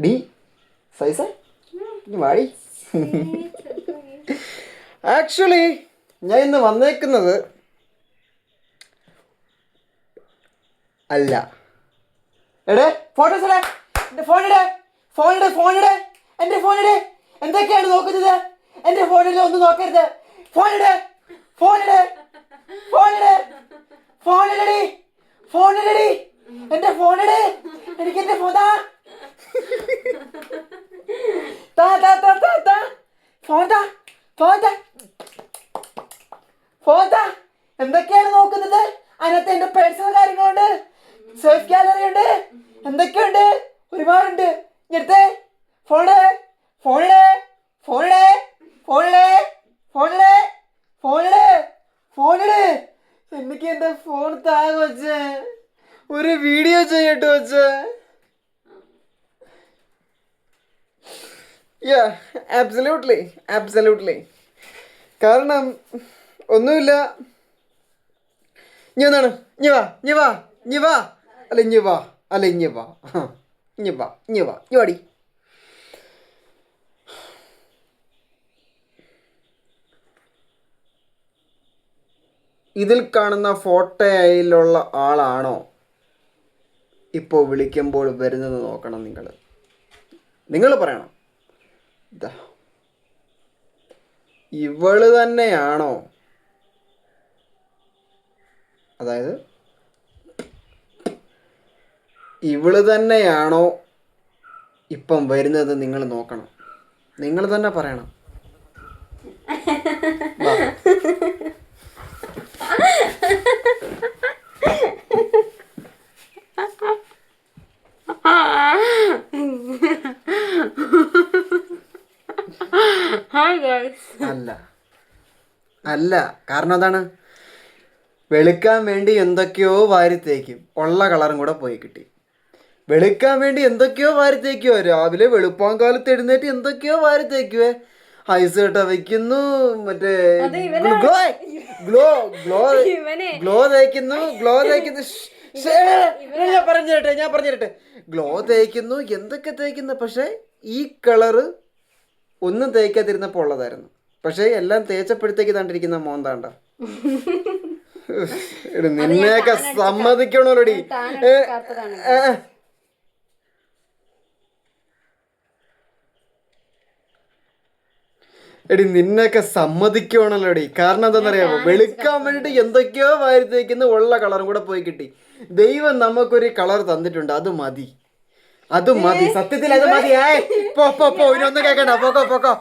D സൈസ വാടി. Actually ഞാൻ ഇന്ന് വന്നേക്കുന്നത് അല്ല. എടേ ഫോട്ടോസ് ഇടേ, എൻ്റെ ഫോണിടെ ഫോണിടെ ഫോണിടെ എൻ്റെ ഫോണിടെ. എന്തൊക്കെയാണ് നോക്കുന്നത്? എൻ്റെ ഫോണിൽ ഒന്നും നോക്കരുത്. ഫോണിടെ ഫോണിടെ ഫോണിടെ ഫോണിലടി ഫോണിലടി എൻ്റെ ഫോണിടെ. എനിക്ക് എൻ്റെ ഫോൺ താ താ താ താ താ താ ഫോൺ താ ഫോൺ താ ഫോൺ താ. എന്തൊക്കെയാണ് നോക്കുന്നത്? അതിനകത്ത് എൻ്റെ പേഴ്സണൽ കാര്യങ്ങളുണ്ട്, സേഫ് ഗാലറി ഉണ്ട്, എന്തൊക്കെയുണ്ട്, ഒരുപാടുണ്ട്. എടുത്തേ ഫോണിടെ ഫോണിടെ ഫോണിടെ ഫോണിടെ ഫോണിടെ ഫോണിടെ ഫോണിടെ. എനിക്ക് എൻ്റെ ഫോൺ താങ്ങ വെച്ചേ, ഒരു വീഡിയോ ചെയ്യട്ടെ വെച്ചേ. യാ ആബ്സല്യൂട്ട്ലി ആബ്സല്യൂട്ട്ലി. കാരണം ഒന്നുമില്ല. ഇനി എന്താണ്? ഇനി വാ ഇനി വാ ഇനി വാ അല്ല ഇനി വാ അല്ല ഇനി വാ ഇനി വാ ഇനി വാ ഇനി വാടി. ഇതിൽ കാണുന്ന ഫോട്ടോയിലുള്ള ആളാണോ ഇപ്പോൾ വിളിക്കുമ്പോൾ വരുന്നത് നോക്കണം. നിങ്ങൾ പറയണം, ഇവള് തന്നെയാണോ, അതായത് ഇവള് തന്നെയാണോ ഇപ്പം വരുന്നത് നിങ്ങൾ നോക്കണം. നിങ്ങൾ തന്നെ പറയണം. അല്ല അല്ല, കാരണം അതാണ്, വെളുക്കാൻ വേണ്ടി എന്തൊക്കെയോ വാരിത്തേക്കും, ഉള്ള കളറും കൂടെ പോയി കിട്ടി. വെളുക്കാൻ വേണ്ടി എന്തൊക്കെയോ വാരിത്തേക്കുവോ, രാവിലെ വെളുപ്പാൻ കാലത്ത് എഴുന്നേറ്റ് എന്തൊക്കെയോ വാരിത്തേക്കുവേ. ഐസ് കട്ട വെക്കുന്നു, മറ്റേ ഗ്ലോ ഗ്ലോ ഗ്ലോ ഗ്ലോ തേക്കുന്നു, ഗ്ലോ തേക്കുന്നു. ഞാൻ പറഞ്ഞിരട്ടെ ഗ്ലോ തേക്കുന്നു, എന്തൊക്കെ തേക്കുന്നു. പക്ഷെ ഈ കളറ് ഒന്നും തേക്കാതിരുന്നപ്പോൾ ഉള്ളതായിരുന്നു. പക്ഷെ എല്ലാം തേച്ചപ്പോഴത്തേക്ക് കണ്ടിരിക്കുന്ന മോന്താണ്ട. നിന്നെയൊക്കെ സമ്മതിക്കണോടി. എടി നിന്നെയൊക്കെ സമ്മതിക്കണല്ലോടി. കാരണം എന്താണെന്നറിയാമോ, വെളുക്കാൻ വേണ്ടിട്ട് എന്തൊക്കെയോ വാരി തേക്കുന്ന, ഉള്ള കളറും കൂടെ പോയി കിട്ടി. ദൈവം നമുക്കൊരു കളർ തന്നിട്ടുണ്ട്, അത് മതി, അത് മതി, സത്യത്തിൽ അത് മതി. പോ പോ പോ, ഇനൊന്നും കേൾക്കണ്ട, പോക്കോ പോക്കോ.